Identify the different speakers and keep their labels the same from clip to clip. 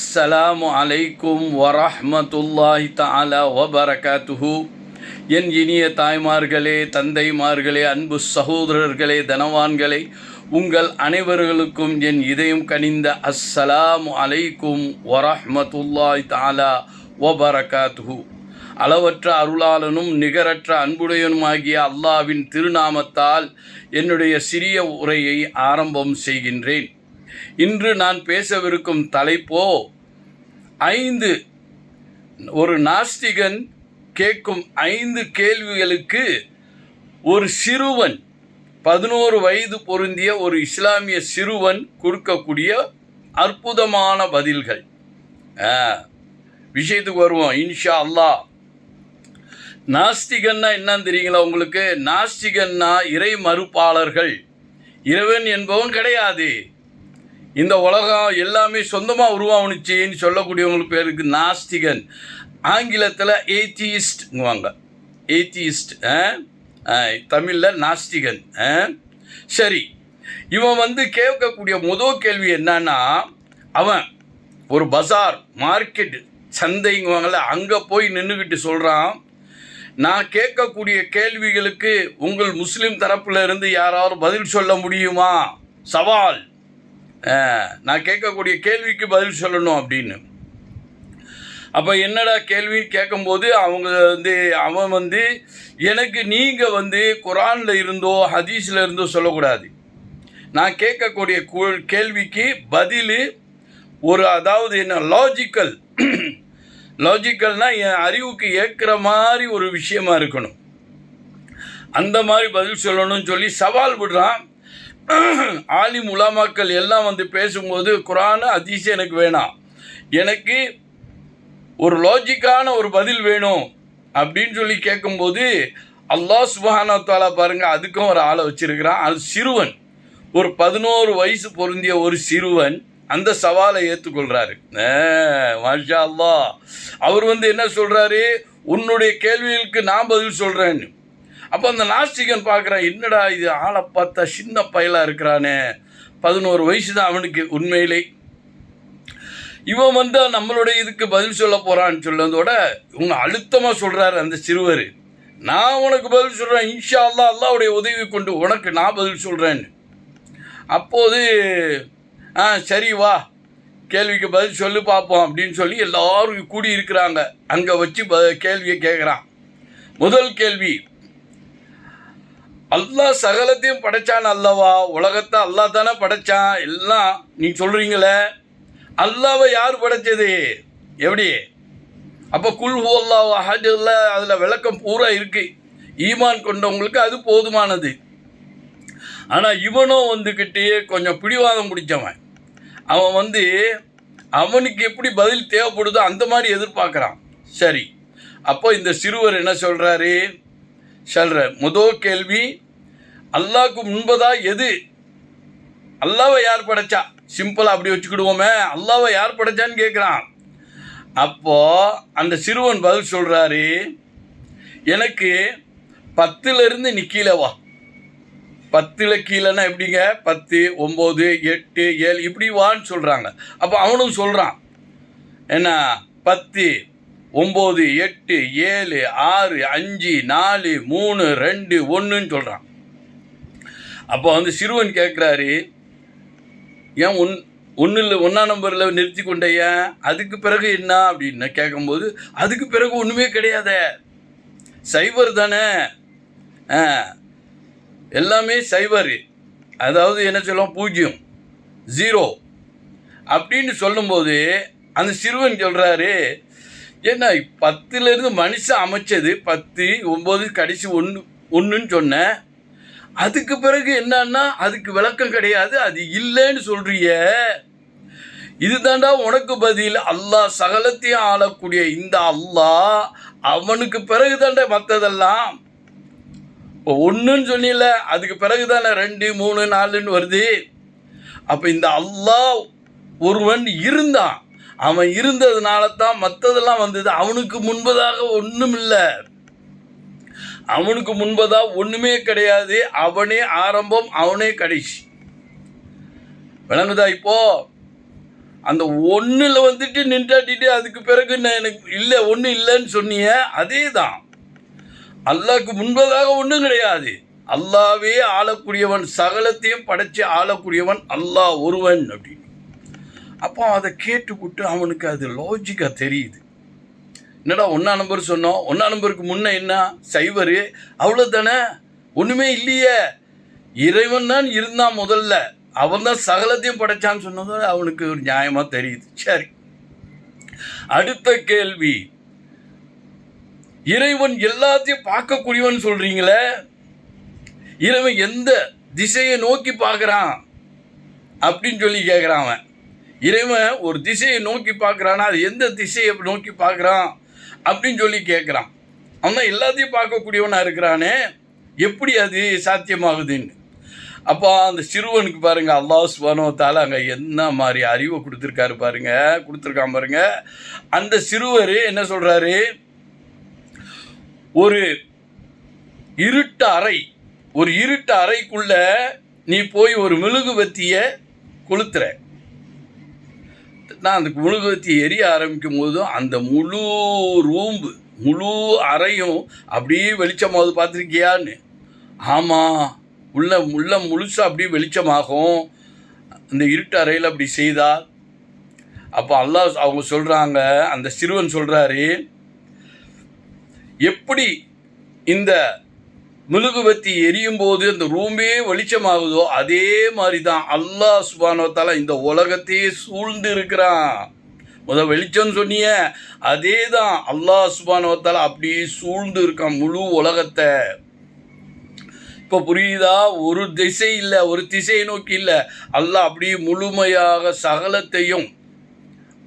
Speaker 1: அஸ்ஸலாமு அலைக்கும் வரஹ்மத்துல்லாஹி தஆலா வபரகாத்துஹு. என் இனிய தாய்மார்களே, தந்தைமார்களே, அன்பு சகோதரர்களே, தனவான்களே, உங்கள் அனைவர்களுக்கும் என் இதயம் கனிந்த அஸ்ஸலாமு அலைக்கும் வரஹ்மத்துல்லாஹி தஆலா வபரகாத்துஹு. அளவற்ற அருளாளனும் நிகரற்ற அன்புடையனுமாகிய அல்லாஹ்வின் திருநாமத்தால் என்னுடைய சிறிய உரையை ஆரம்பம் செய்கின்றேன். இன்று நான் பேசவிருக்கும் தலைப்போ 5 ஒரு நாஸ்திகன் கேட்கும் 5 கேள்விகளுக்கு ஒரு சிறுவன் 11 வயது பொருந்திய ஒரு இஸ்லாமிய சிறுவன் கொடுக்கக்கூடிய அற்புதமான பதில்கள். விஷயத்துக்கு வருவோம் இன்ஷா அல்லாஹ். நாஸ்திகன்னா என்னன்னு தெரியுங்களா உங்களுக்கு? நாஸ்திகன்னா இறை மறுப்பாளர்கள். இறைவன் என்பவன் கிடையாது, இந்த உலகம் எல்லாமே சொந்தமாக உருவானுச்சின்னு சொல்லக்கூடியவங்களுக்கு பேருக்கு நாஸ்திகன். ஆங்கிலத்தில் ஏத்தியிஸ்ட்ங்குவாங்க. ஏத்தியிஸ்ட், தமிழில் நாஸ்திகன். சரி, இவன் கேட்கக்கூடிய முதல் கேள்வி என்னன்னா, அவன் ஒரு பஜார் மார்க்கெட் சந்தைங்குவாங்கள்ல, அங்கே போய் நின்றுக்கிட்டு சொல்கிறான், நான் கேட்கக்கூடிய கேள்விகளுக்கு உங்கள் முஸ்லீம் தரப்பில் இருந்து யாராவது பதில் சொல்ல முடியுமா? சவால், நான் கேட்கக்கூடிய கேள்விக்கு பதில் சொல்லணும் அப்படின்னு. அப்போ என்னடா கேள்வின்னு கேட்கும்போது அவன் எனக்கு நீங்கள் குரானில் இருந்தோ ஹதீஸில் இருந்தோ சொல்லக்கூடாது. நான் கேட்கக்கூடிய கேள்விக்கு பதில் அதாவது என்ன லாஜிக்கல்னால் என் அறிவுக்கு ஏற்கிற மாதிரி ஒரு விஷயமா இருக்கணும். அந்த மாதிரி பதில் சொல்லணும்னு சொல்லி சவால் விடுறான். ஆலிம் உலமாக்கள் எல்லாம் பேசும்போது குரான் ஹதீஸ் எனக்கு வேணாம், எனக்கு ஒரு லாஜிக்கான ஒரு பதில் வேணும் அப்படின்னு சொல்லி கேட்கும்போது அல்லாஹ் சுப்ஹானஹு வ தஆலா பாருங்கள், அதுக்கும் ஒரு ஆளை வச்சிருக்கிறான். அது சிறுவன், ஒரு 11 வயசு பொருந்திய ஒரு சிறுவன் அந்த சவாலை ஏற்றுக்கொள்கிறாரு. மாஷா அல்லாஹ். அவர் என்ன சொல்கிறாரு, உன்னுடைய கேள்விகளுக்கு நான் பதில் சொல்கிறேன்னு. அப்போ அந்த நாஸ்திகன் பார்க்குறான், என்னடா இது ஆளை பார்த்தா சின்ன பயலாக இருக்கிறானே, 11 வயசு தான் அவனுக்கு உண்மையிலே. இவன் நம்மளுடைய இதுக்கு பதில் சொல்ல போகிறான்னு சொல்லதோட இவங்க அழுத்தமாக சொல்கிறாரு அந்த சிறுவர், நான் உனக்கு பதில் சொல்கிறேன், இன்ஷா அல்லாஹ் அல்லாஹ்வுடைய உதவி கொண்டு உனக்கு நான் பதில் சொல்கிறேன்னு. அப்போது சரி வா, கேள்விக்கு பதில் சொல்லி பார்ப்போம் அப்படின்னு சொல்லி எல்லோரும் கூடி இருக்கிறாங்க. அங்கே வச்சு கேள்வியை கேட்குறான். முதல் கேள்வி, அல்லாஹ் சகலத்தையும் படைச்சான் அல்லவா? உலகத்தை அல்லாஹ் தானே படைச்சான் எல்லாம் நீ சொல்கிறீங்களே, அல்லாவை யார் படைச்சது? எப்படி? அப்போ குல் ஹுவல்லாஹு அஹத் அதில் விளக்கம் பூரா இருக்குது. ஈமான் கொண்டவங்களுக்கு அது போதுமானது. ஆனால் இவனும் கொஞ்சம் பிடிவாதம் பிடிச்சவன். அவன் அவனுக்கு எப்படி பதில் தேவைப்படுதோ அந்த மாதிரி எதிர்பார்க்குறான். சரி, அப்போ இந்த சிறுவர் என்ன சொல்கிறாரு? முதல் கேள்வி, அல்லாஹ்க்கு முன்பதா எது? அல்லாவை யார் படைச்சா? சிம்பிளாக அப்படி வச்சுக்கிடுவோமே, அல்லாவை யார் படைச்சான்னு கேட்குறான். அப்போது அந்த சிறுவன் பதில் சொல்கிறாரு, எனக்கு 10லேருந்து நீ கீழே வா. 10 கீழேன்னா எப்படிங்க? 10, 9, 8, 7 இப்படி வான்னு சொல்கிறாங்க. அப்போ அவனும் சொல்கிறான், என்ன 10, 9, 8, 7, 6, 5, 4, 3, 2, 1ன்னு சொல்கிறான். அப்போ சிறுவன் கேட்குறாரு, ஏன் 1ஆம் நம்பரில் நிறுத்தி கொண்டைய, அதுக்கு பிறகு என்ன அப்படின்னு கேட்கும்போது, அதுக்கு பிறகு ஒன்றுமே கிடையாத, சைவர் தானே, எல்லாமே சைவர், அதாவது என்ன சொல்லுவோம், 0, 0 அப்படின்னு சொல்லும்போது அந்த சிறுவன் சொல்கிறாரு, ஏன்னா 10லேருந்து மனுஷன் அமைச்சது 10, 9 கடைசி 1ன்னு சொன்னேன், அதுக்கு பிறகு என்னன்னா அதுக்கு விளக்கம் கிடையாது, அது இல்லைன்னு சொல்றிய, இதுதாண்டா உனக்கு பதில். அல்லாஹ் சகலத்தையும் ஆளக்கூடிய இந்த அல்லாஹ், அவனுக்கு பிறகு தாண்டா மற்றதெல்லாம். இப்போ 1ன்னு சொன்னில, அதுக்கு பிறகு தானே 2, 3, 4ன்னு வருது. அப்போ இந்த அல்லாஹ் ஒருவன் இருந்தான், அவன் இருந்ததுனால தான் மற்றதெல்லாம் வந்தது. அவனுக்கு முன்பதாக ஒன்றும் இல்லை, அவனுக்கு முன்பதாக ஒன்றுமே கிடையாது. அவனே ஆரம்பம், அவனே கடைசி. விளங்குதா? இப்போ அந்த ஒன்றில் வந்துட்டு நின்றாட்டிட்டு அதுக்கு பிறகு நான் எனக்கு இல்லை ஒன்றும் இல்லைன்னு சொன்னிய அதே தான். அல்லாஹ்க்கு முன்பதாக ஒன்றும் கிடையாது. அல்லாவே ஆளக்கூடியவன், சகலத்தையும் படைச்சு ஆளக்கூடியவன் அல்லாஹ் ஒருவன் அப்படின்னு. அப்போ அதை கேட்டுவிட்டு அவனுக்கு அது லாஜிக்காக தெரியுது. என்னடா 1ஆம் நம்பர் சொன்னோம், 1ஆம் நம்பருக்கு முன்னே என்ன சைவர், அவ்வளோதானே, ஒன்றுமே இல்லையே, இறைவன் தான் இருந்தான் முதல்ல, அவன் தான் சகலத்தையும் படைச்சான்னு சொன்னது அவனுக்கு ஒரு நியாயமாக தெரியுது. சரி, அடுத்த கேள்வி, இறைவன் எல்லாத்தையும் பார்க்கக்கூடியவன் சொல்றீங்களே, இறைவன் எந்த திசையை நோக்கி பார்க்குறான் அப்படின்னு சொல்லி கேட்குறான். அவன் இறைவன் ஒரு திசையை நோக்கி பார்க்குறான்னா அது எந்த திசையை நோக்கி பார்க்குறான் அப்படின்னு சொல்லி கேட்குறான். அவன் தான் எல்லாத்தையும் பார்க்கக்கூடியவனாக இருக்கிறானே, எப்படி அது சாத்தியமாகுதுன்னு. அப்போ அந்த சிறுவனுக்கு பாருங்க, அல்லாஹ் சுப்ஹானஹு வ தஆலா அங்கே என்ன மாதிரி அறிவை கொடுத்துருக்கான் பாருங்க. அந்த சிறுவர் என்ன சொல்றாரு, ஒரு இருட்டு அறைக்குள்ள நீ போய் ஒரு மெழுகுவத்தியை கொளுத்துற. நான் அந்த மெழுகுவத்தி எரிய ஆரம்பிக்கும் போதும் அந்த முழு அறையும் அப்படியே வெளிச்சமாவது பார்த்துருக்கியான்னு. ஆமாம், உள்ள முழுசாக அப்படியே வெளிச்சமாகும் அந்த இருட்டு அறையில் அப்படி செய்தால். அப்போ அல்லாஹ் அவங்க சொல்கிறாங்க, அந்த சிறுவன் சொல்கிறாரு, எப்படி இந்த மெழுகுவத்தி எரியும் போது அந்த ரூமே வெளிச்சமாகுதோ அதே மாதிரி தான் அல்லாஹ் சுப்ஹானஹு வ தஆலா இந்த உலகத்தையே சூழ்ந்து இருக்கிறான். வெளிச்சம்னு சொன்னிய அதே தான் அல்லாஹ் சுப்ஹானஹு வ தஆலா அப்படியே சூழ்ந்து இருக்கான் முழு உலகத்தை. இப்போ புரியுதா? ஒரு திசை இல்லை, ஒரு திசையை நோக்கி இல்லை, அல்லாஹ் அப்படியே முழுமையாக சகலத்தையும்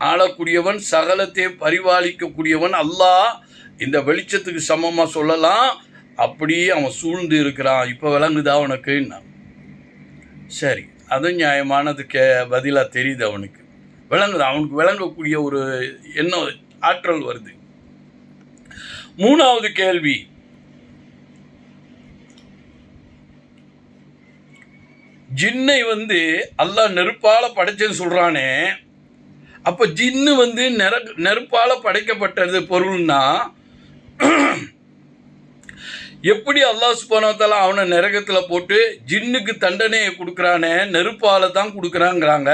Speaker 1: ஆளக்கூடியவன், சகலத்தையும் பரிபாலிக்கக்கூடியவன் அல்லாஹ். இந்த வெளிச்சத்துக்கு சமமாக சொல்லலாம், அப்படியே அவன் சூழ்ந்து இருக்கிறான். இப்போ விளங்குதா உனக்குன்னா? சரி, அதுவும் நியாயமானதுக்கு பதிலாக தெரியுது அவனுக்கு, விளங்குது, அவனுக்கு விளங்கக்கூடிய ஒரு எண்ணம், ஆற்றல் வருது. 3வது கேள்வி, ஜின்னை அல்லாஹ் நெருப்பால் படைச்சேன்னு சொல்கிறானே, அப்போ ஜின்னு நெருப்பால் படைக்கப்பட்டது பொருள்னா எப்படி அல்லாஹ் சுப்ஹானஹு வ தஆலா அவனை நரகத்தில் போட்டு ஜின்னுக்கு தண்டனையை கொடுக்குறானே, நெருப்பால் தான் கொடுக்குறாங்கிறாங்க.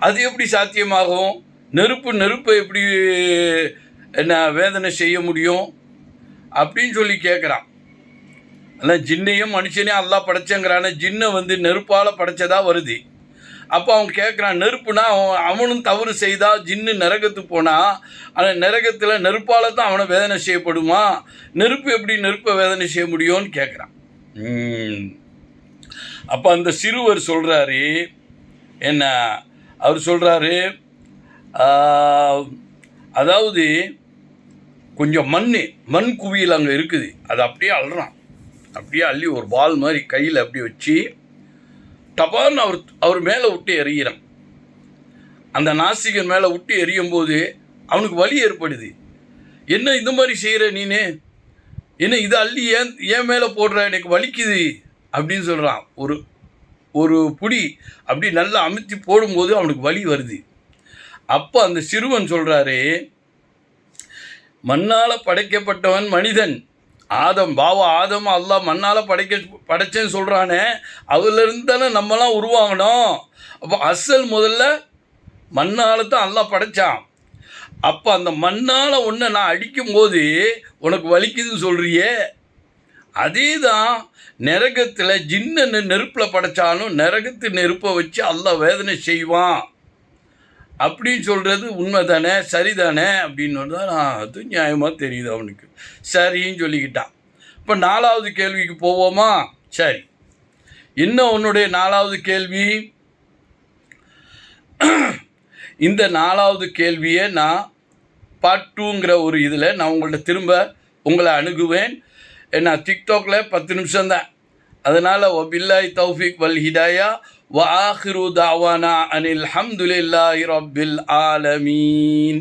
Speaker 1: அது எப்படி சாத்தியமாகும்? நெருப்பை எப்படி என்ன வேதனை செய்ய முடியும் அப்படின்னு சொல்லி கேட்குறான். அதான் ஜின்னையும் மனுஷனையும் அல்லாஹ் படைச்சங்கிறானே, ஜின்னை நெருப்பால் படைச்சதா வருது. அப்போ அவன் கேட்குறான், நெருப்புனா அவனும் தவறு செய்தால் ஜின்னு நரகத்துக்கு போனால் அந்த நரகத்தில் நெருப்பால் தான் அவனை வேதனை செய்யப்படுமா? நெருப்பு எப்படி நெருப்பை வேதனை செய்ய முடியும்னு கேட்குறான். அப்போ அந்த சிறுவர் சொல்கிறாரு, என்ன அவர் சொல்கிறாரு, அதாவது கொஞ்சம் மண் குவியல் அங்கே இருக்குது, அதை அப்படியே அள்ளுறான். அப்படியே அள்ளி ஒரு பால் மாதிரி கையில் அப்படியே வச்சு டபான்னு அவர் மேலே விட்டு எறிகிறான். அந்த நாஸ்திகன் மேலே விட்டு எறியும் போது அவனுக்கு வலி ஏற்படுது. என்ன இந்த மாதிரி செய்கிற நீனு, என்ன இதை அள்ளி ஏன் மேலே போடுற, எனக்கு வலிக்குது அப்படின்னு சொல்கிறான். ஒரு புடி அப்படி நல்லா அமுத்தி போடும்போது அவனுக்கு வலி வருது. அப்போ அந்த சிறுவன் சொல்கிறாரு, மண்ணால் படைக்கப்பட்டவன் மனிதன் ஆதம், ஆதம் அல்லாஹ் மண்ணால் படைச்சேன்னு சொல்கிறானே, அதுலேருந்து தானே நம்மலாம் உருவாகணும். அப்போ அசல் முதல்ல மண்ணால் தான் அல்லாஹ் படைத்தான். அப்போ அந்த மண்ணால் ஒன்று நான் அடிக்கும்போது உனக்கு வலிக்குதுன்னு சொல்கிறியே, அதே தான் நரகத்தில் ஜின்னு நெருப்பில் படைச்சாலும் நரகத்து நெருப்பை வச்சு அல்லாஹ் வேதனை செய்வான் அப்படின்னு சொல்கிறது உண்மை தானே, சரிதானே அப்படின்னு தான் அது நியாயமாக தெரியுது அவனுக்கு. சரின்னு சொல்லிக்கிட்டான். இப்போ 4வது கேள்விக்கு போவோமா? சரி, இன்னும் உன்னுடைய 4வது கேள்வி. இந்த 4வது கேள்வியை நான் பார்ட் 2ங்கிற ஒரு இதில் நான் உங்களை அணுகுவேன். ஏன்னா டிக்டாக்ல 10 நிமிஷம் தான், அதனால் வபில்லாஹி தௌஃபீக் வல் ஹிதாயா வ ஆஹிரு தாவானா அனில் ஹம்துலில்லாஹி ரப்பில் ஆலமீன்.